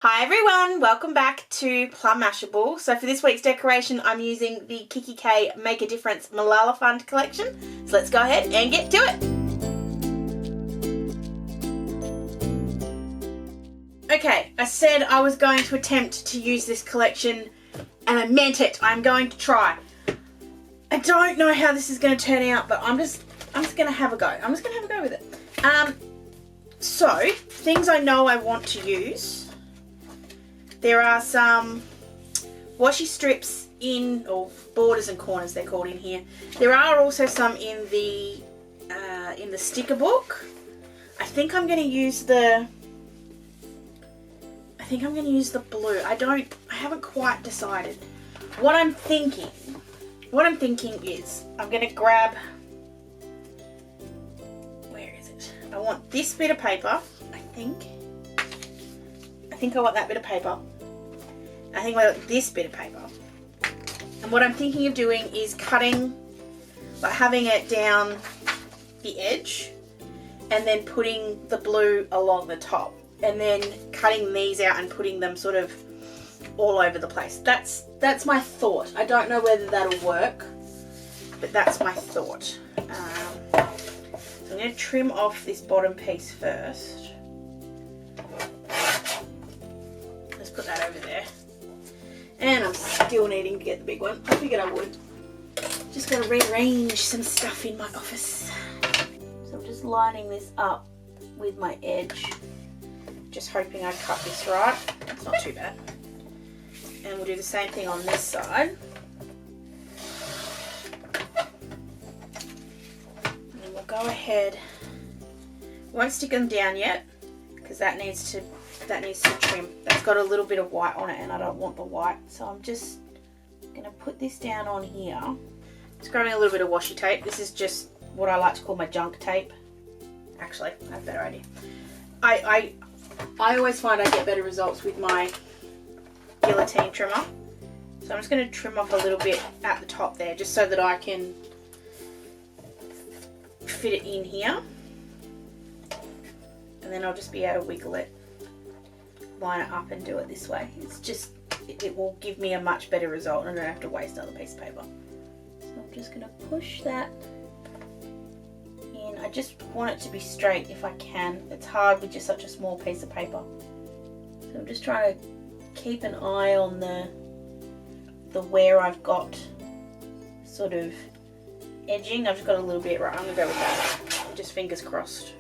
Hi everyone, welcome back to Plum Mashable. So for this week's decoration, I'm using the kikki.K Make a Difference Malala Fund collection. So let's go ahead and get to it. Okay, I said I was going to attempt to use this collection and I meant it. I'm going to try. I don't know how this is going to turn out, but I'm just going to have a go. I'm just going to have a go with it. So, things I know I want to use. There are some washi strips or borders and corners they're called in here. There are also some in the sticker book. I think I'm going to use the blue. I haven't quite decided. What I'm thinking is I'm going to grab, where is it? I want this bit of paper, I think I want that bit of paper. I think I want this bit of paper. And what I'm thinking of doing is cutting, like having it down the edge and then putting the blue along the top and then cutting these out and putting them sort of all over the place. That's my thought. I don't know whether that'll work, but that's my thought. So I'm going to trim off this bottom piece first. Put that over there, and I'm still needing to get the big one. I figured I would. Just got to rearrange some stuff in my office. So I'm just lining this up with my edge, just hoping I cut this right. It's not too bad. And we'll do the same thing on this side. And then we'll go ahead. Won't stick them down yet because that needs to trim. That's got a little bit of white on it and I don't want the white, so I'm just going to put this down on here. Just grabbing a little bit of washi tape. This is just what I like to call my junk tape. Actually, I have a better idea. I always find I get better results with my Guillotine trimmer. So I'm just going to trim off a little bit at the top there just so that I can fit it in here. And then I'll just be able to wiggle it, line it up and do it this way. It's just, it will give me a much better result and I don't have to waste another piece of paper. So I'm just going to push that in. I just want it to be straight if I can. It's hard with just such a small piece of paper. So I'm just trying to keep an eye on the where I've got sort of edging. I've just got a little bit right. I'm going to go with that. Just fingers crossed.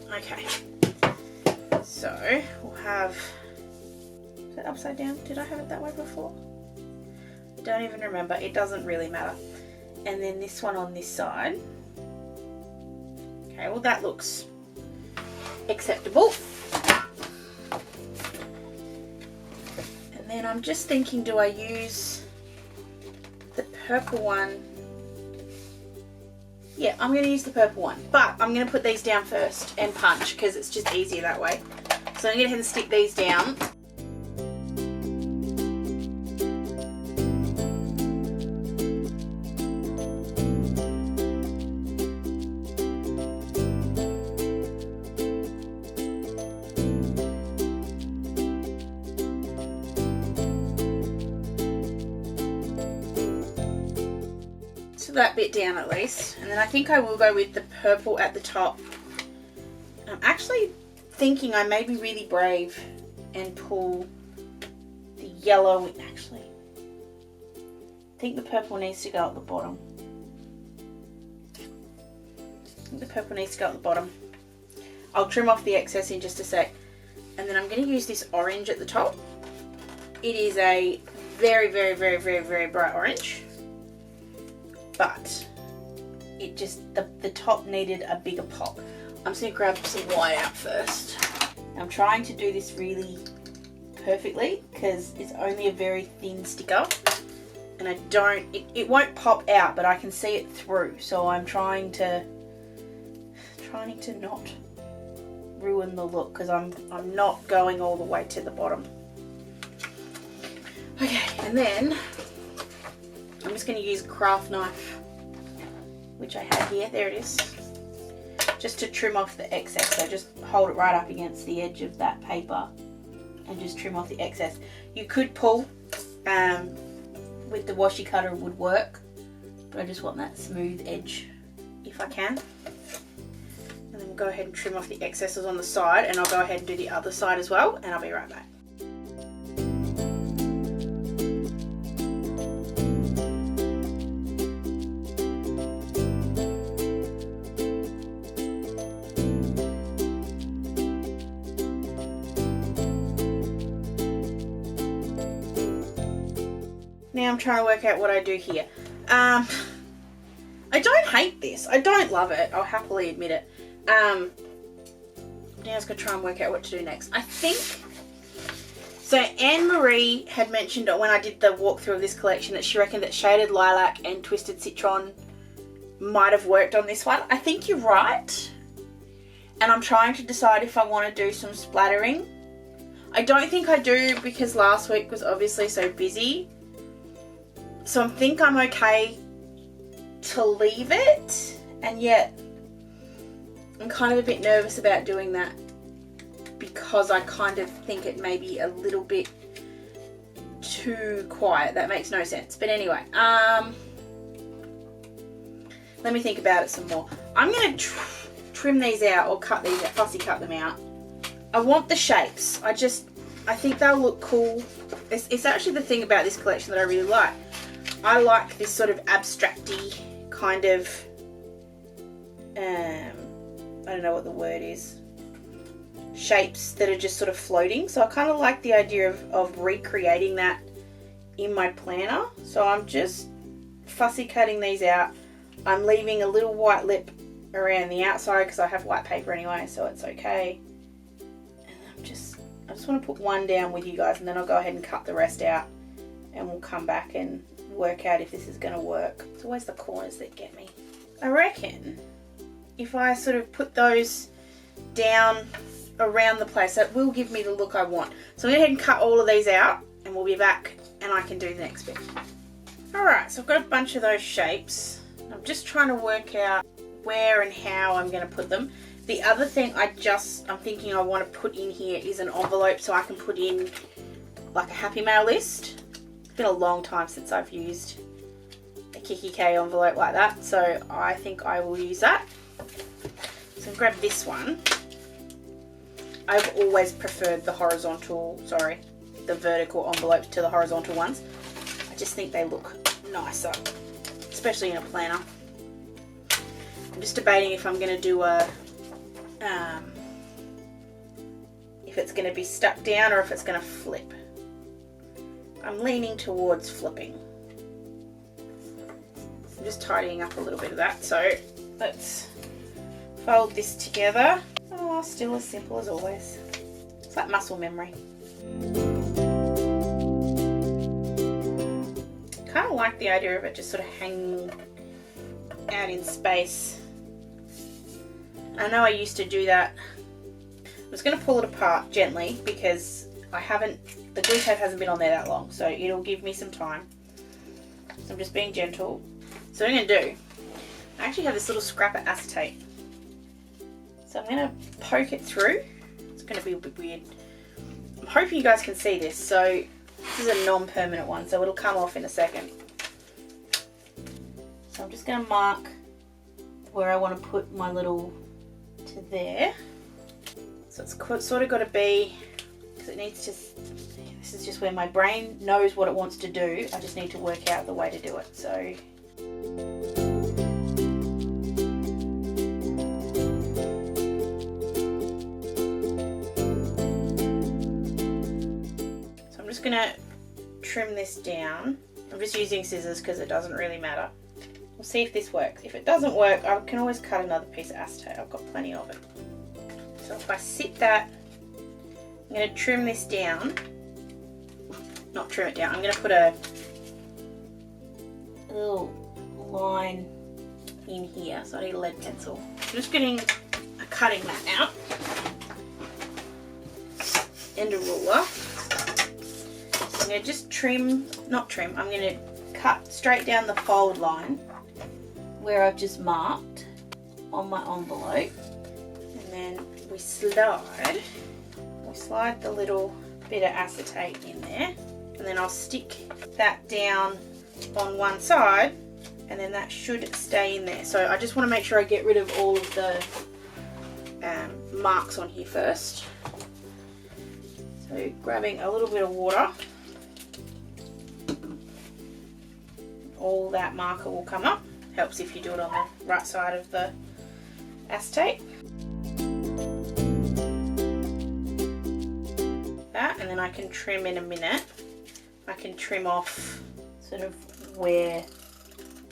Okay. So we'll have, is that upside down? Did I have it that way before? I don't even remember. It doesn't really matter. And then this one on this side. Okay, well that looks acceptable. And then I'm just thinking, do I use the purple one? Yeah, I'm going to use the purple one, but I'm going to put these down first and punch because it's just easier that way. So I'm going to go ahead and stick these down. That bit down at least, and then I think I will go with the purple at the top. I'm actually thinking I may be really brave and pull the yellow. Actually, I think the purple needs to go at the bottom. I'll trim off the excess in just a sec, and then I'm going to use this orange at the top. It is a very, very, very, very, very bright orange. But it just, the top needed a bigger pop. I'm just going to grab some white out first. I'm trying to do this really perfectly because it's only a very thin sticker and it won't pop out, but I can see it through. So I'm trying to not ruin the look because I'm not going all the way to the bottom. Okay, and then I'm just going to use a craft knife, which I have here. There it is. Just to trim off the excess. So just hold it right up against the edge of that paper and just trim off the excess. You could pull with the washi cutter, it would work, but I just want that smooth edge if I can. And then we'll go ahead and trim off the excesses on the side, and I'll go ahead and do the other side as well, and I'll be right back. Now I'm trying to work out what I do here. I don't hate this. I don't love it. I'll happily admit it. Now I was going to try and work out what to do next. I think, so Anne-Marie had mentioned when I did the walkthrough of this collection that she reckoned that Shaded Lilac and Twisted Citron might have worked on this one. I think you're right. And I'm trying to decide if I want to do some splattering. I don't think I do because last week was obviously so busy. So I think I'm okay to leave it, and yet I'm kind of a bit nervous about doing that because I kind of think it may be a little bit too quiet. That makes no sense. But anyway, let me think about it some more. I'm going to trim these out or cut these out, fussy cut them out. I want the shapes. I think they'll look cool. It's actually the thing about this collection that I really like. I like this sort of abstract-y kind of, I don't know what the word is, shapes that are just sort of floating. So I kind of like the idea of recreating that in my planner. So I'm just fussy cutting these out. I'm leaving a little white lip around the outside because I have white paper anyway, so it's okay. And I just want to put one down with you guys, and then I'll go ahead and cut the rest out, and we'll come back and work out if this is going to work. It's always the corners that get me. I reckon if I sort of put those down around the place, that will give me the look I want. So I'm going to go ahead and cut all of these out, and we'll be back and I can do the next bit. Alright, so I've got a bunch of those shapes. I'm just trying to work out where and how I'm going to put them. The other thing I'm thinking I want to put in here is an envelope so I can put in like a Happy Mail list. It's been a long time since I've used a kikki.K envelope like that, so I think I will use that. So I'll grab this one. I've always preferred the vertical envelopes to the horizontal ones. I just think they look nicer, especially in a planner. I'm just debating if I'm going to do if it's going to be stuck down or if it's going to flip. I'm leaning towards flipping. I'm just tidying up a little bit of that. So let's fold this together. Oh, still as simple as always. It's like muscle memory. Kind of like the idea of it just sort of hanging out in space. I know I used to do that. I'm just going to pull it apart gently because the glue tape hasn't been on there that long, so it'll give me some time. So I'm just being gentle. So what I'm going to do, I actually have this little scrap of acetate. So I'm going to poke it through. It's going to be a bit weird. I'm hoping you guys can see this. So this is a non-permanent one, so it'll come off in a second. So I'm just going to mark where I want to put my little to there. So it's sort of got to be, because it needs to, this is just where my brain knows what it wants to do. I just need to work out the way to do it. So I'm just going to trim this down. I'm just using scissors because it doesn't really matter. We'll see if this works. If it doesn't work, I can always cut another piece of acetate. I've got plenty of it. So if I sit that, I'm going to trim this down. Not trim it down. I'm going to put a little line in here. So I need a lead pencil. I'm just getting a cutting mat out and a ruler. I'm going to just I'm going to cut straight down the fold line where I've just marked on my envelope, and then we slide the little bit of acetate in there, and then I'll stick that down on one side, and then that should stay in there. So I just want to make sure I get rid of all of the marks on here first. So grabbing a little bit of water, all that marker will come up. Helps if you do it on the right side of the acetate. That, and then I can trim in a minute. I can trim off sort of where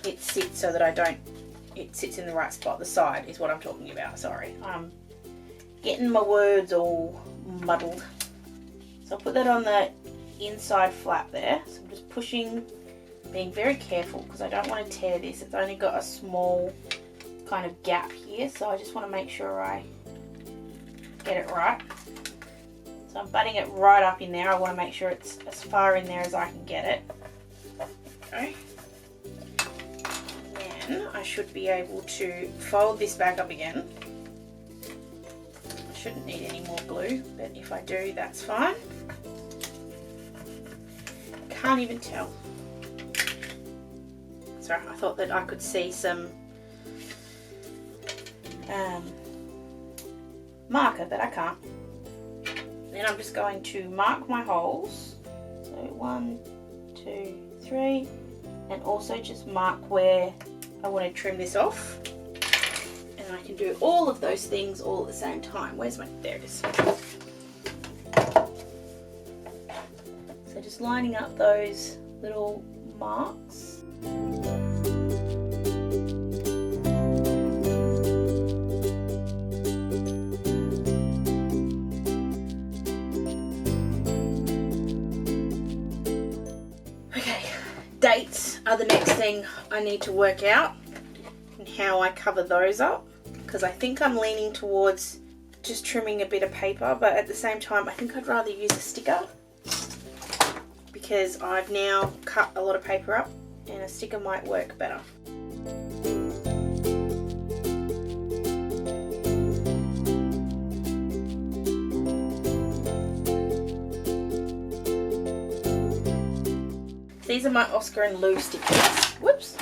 it sits so that it sits in the right spot. The side is what I'm talking about, sorry. I'm getting my words all muddled. So I'll put that on the inside flap there. So I'm just pushing, being very careful because I don't want to tear this. It's only got a small kind of gap here, so I just want to make sure I get it right. So I'm butting it right up in there. I want to make sure it's as far in there as I can get it. Okay. Then I should be able to fold this back up again. I shouldn't need any more glue, but if I do, that's fine. Can't even tell. Sorry, I thought that I could see some marker, but I can't. Then I'm just going to mark my holes. So 1, 2, 3, and also just mark where I want to trim this off. And I can do all of those things all at the same time. Where's my, there it is. So just lining up those little marks. Dates are the next thing I need to work out, and how I cover those up, because I think I'm leaning towards just trimming a bit of paper, but at the same time I think I'd rather use a sticker because I've now cut a lot of paper up and a sticker might work better. These are my Oscar and Lou stickers. Whoops.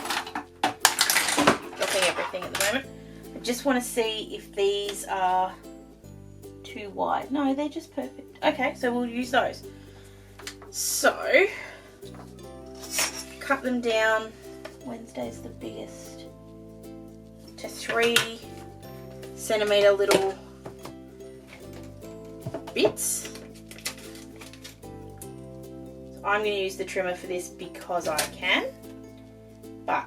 Dropping everything at the moment. I just want to see if these are too wide. No, they're just perfect. Okay, so we'll use those. So, cut them down. Wednesday's the biggest. To 3 centimetre little bits. I'm going to use the trimmer for this because I can, but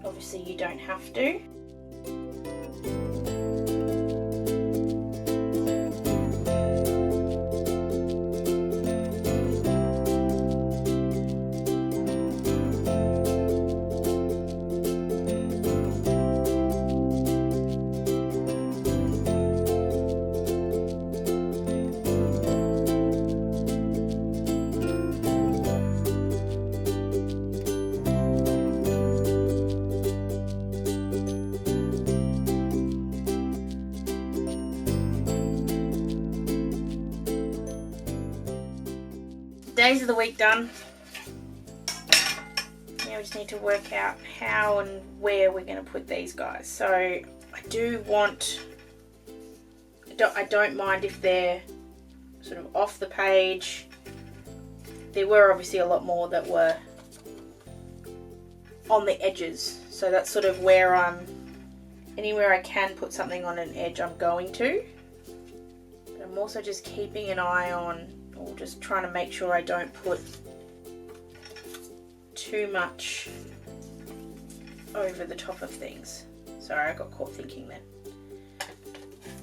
obviously you don't have to. Days of the week done. Now we just need to work out how and where we're going to put these guys. So I do want, I don't mind if they're sort of off the page. There were obviously a lot more that were on the edges, so that's sort of where anywhere I can put something on an edge I'm going to. But I'm also just keeping an eye on, or just trying to make sure I don't put too much over the top of things. Sorry, I got caught thinking then.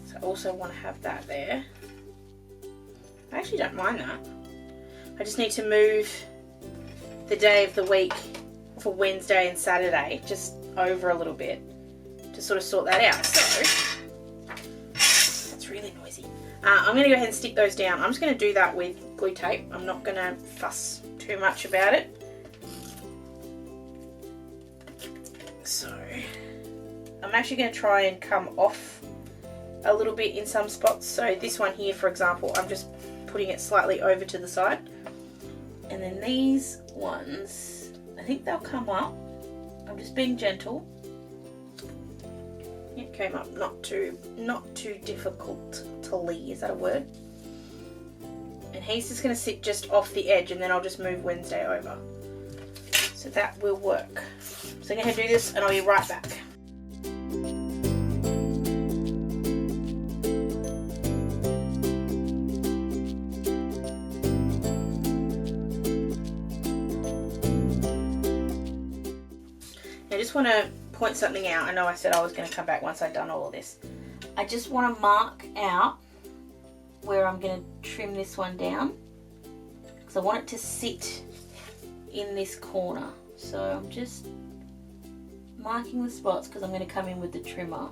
So I also want to have that there. I actually don't mind that. I just need to move the day of the week for Wednesday and Saturday just over a little bit to sort of sort that out. So that's really noisy. I'm going to go ahead and stick those down. I'm just going to do that with glue tape. I'm not going to fuss too much about it. So I'm actually going to try and come off a little bit in some spots. So this one here, for example, I'm just putting it slightly over to the side. And then these ones, I think they'll come up. I'm just being gentle. It came up not too difficult to lee, is that a word? And he's just going to sit just off the edge, and then I'll just move Wednesday over. So that will work. So I'm going to do this and I'll be right back. I just want to point something out. I know I said I was going to come back once I'd done all of this. I just want to mark out where I'm going to trim this one down, because I want it to sit in this corner. So I'm just marking the spots because I'm going to come in with the trimmer.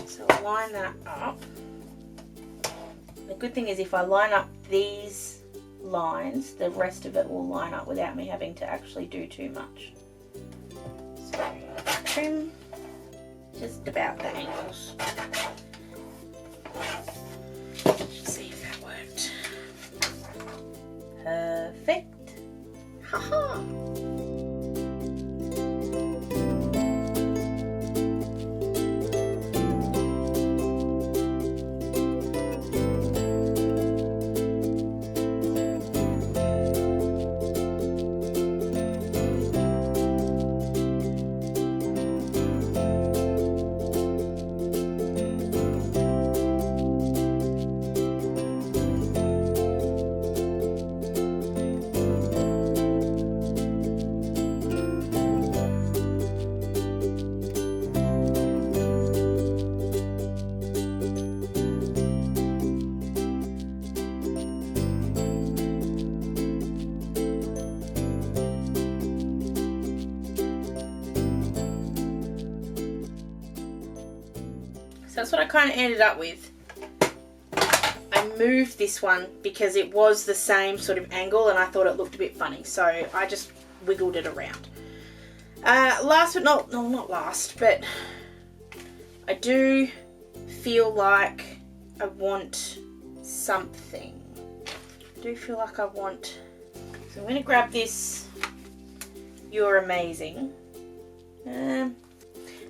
So line that up. The good thing is if I line up these lines, the rest of it will line up without me having to actually do too much. So trim just about the angles. Let's see if that worked. Perfect. Haha. So that's what I kind of ended up with. I moved this one because it was the same sort of angle and I thought it looked a bit funny. So I just wiggled it around. Last but not last, but I do feel like I want something. I do feel like I want... So I'm going to grab this You're Amazing. No,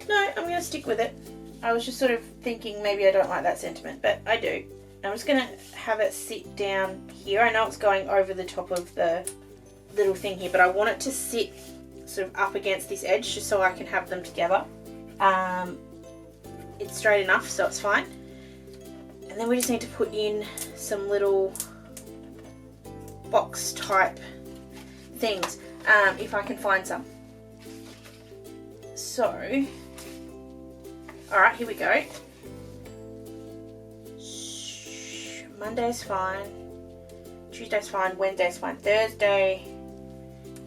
I'm going to stick with it. I was just sort of thinking maybe I don't like that sentiment, but I do. I'm just going to have it sit down here. I know it's going over the top of the little thing here, but I want it to sit sort of up against this edge just so I can have them together. It's straight enough, so it's fine. And then we just need to put in some little box type things, if I can find some. So... Alright, here we go. Monday's fine. Tuesday's fine. Wednesday's fine. Thursday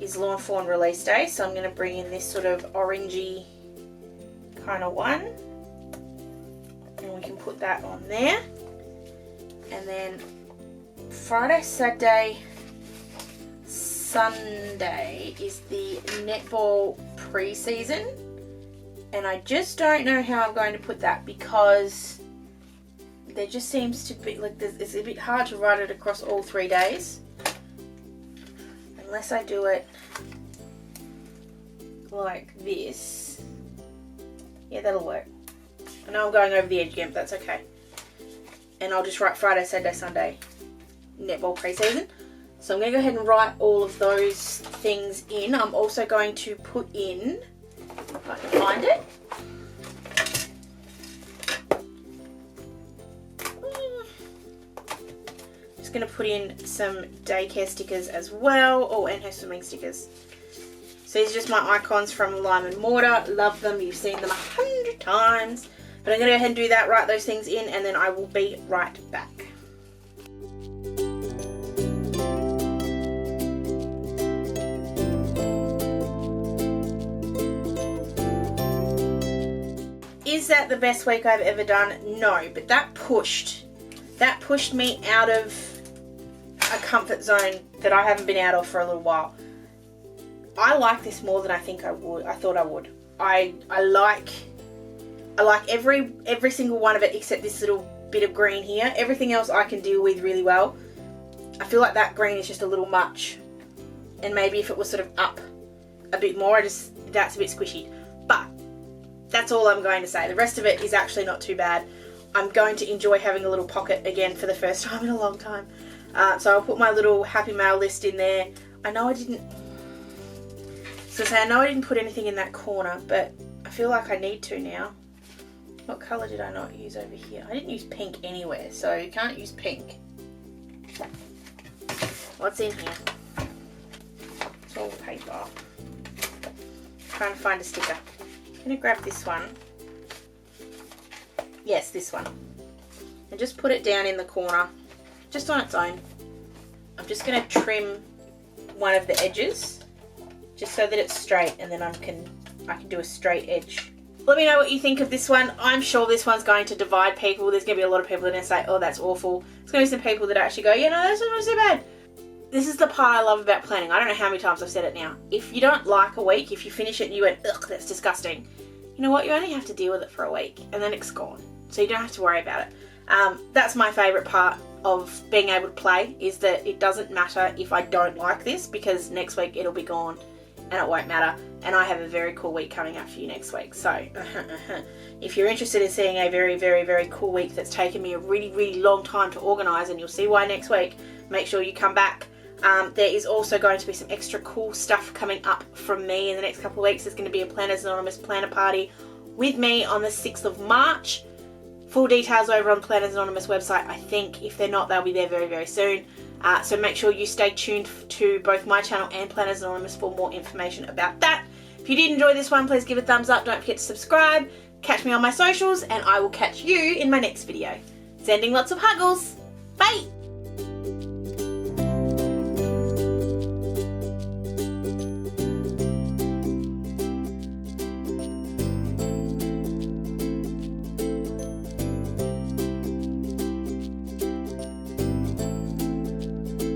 is Lawn Fawn release day, so I'm going to bring in this sort of orangey kind of one. And we can put that on there. And then Friday, Saturday, Sunday is the netball pre-season. And I just don't know how I'm going to put that because there just seems to be, like, it's a bit hard to write it across all 3 days. Unless I do it like this. Yeah, that'll work. I know I'm going over the edge again, but that's okay. And I'll just write Friday, Saturday, Sunday, netball pre-season. So I'm going to go ahead and write all of those things in. I'm also going to put in... if I can find it. Just going to put in some daycare stickers as well. Oh, and her swimming stickers. So these are just my icons from Lime and Mortar. Love them. You've seen them 100 times. But I'm going to go ahead and do that, write those things in, and then I will be right back. Is that the best week I've ever done? No, but that pushed me out of a comfort zone that I haven't been out of for a little while. I like this more than I think I would. I thought I would. I like every single one of it except this little bit of green here. Everything else I can deal with really well. I feel like that green is just a little much, and maybe if it was sort of up a bit more, that's a bit squishy. But that's all I'm going to say. The rest of it is actually not too bad. I'm going to enjoy having a little pocket again for the first time in a long time. So I'll put my little Happy Mail list in there. I know I didn't put anything in that corner, but I feel like I need to now. What colour did I not use over here? I didn't use pink anywhere, so you can't use pink. What's in here? It's all paper. I'm trying to find a sticker. I'm going to grab this one. Yes, this one. And just put it down in the corner, just on its own. I'm just going to trim one of the edges, just so that it's straight, and then I can do a straight edge. Let me know what you think of this one. I'm sure this one's going to divide people. There's going to be a lot of people that are going to say, oh, that's awful. There's going to be some people that actually go, yeah, no, that's not so bad. This is the part I love about planning. I don't know how many times I've said it now. If you don't like a week, if you finish it and you went, ugh, that's disgusting, you know what? You only have to deal with it for a week, and then it's gone. So you don't have to worry about it. That's my favourite part of being able to play, is that it doesn't matter if I don't like this, because next week it'll be gone and it won't matter. And I have a very cool week coming up for you next week. So if you're interested in seeing a very, very, very cool week that's taken me a really, really long time to organise, and you'll see why next week, make sure you come back. There is also going to be some extra cool stuff coming up from me in the next couple of weeks. There's going to be a Planners Anonymous planner party with me on the 6th of March. Full details over on the Planners Anonymous website, I think. If they're not, they'll be there very, very soon. So make sure you stay tuned to both my channel and Planners Anonymous for more information about that. If you did enjoy this one, please give it a thumbs up. Don't forget to subscribe. Catch me on my socials, and I will catch you in my next video. Sending lots of huggles. Bye!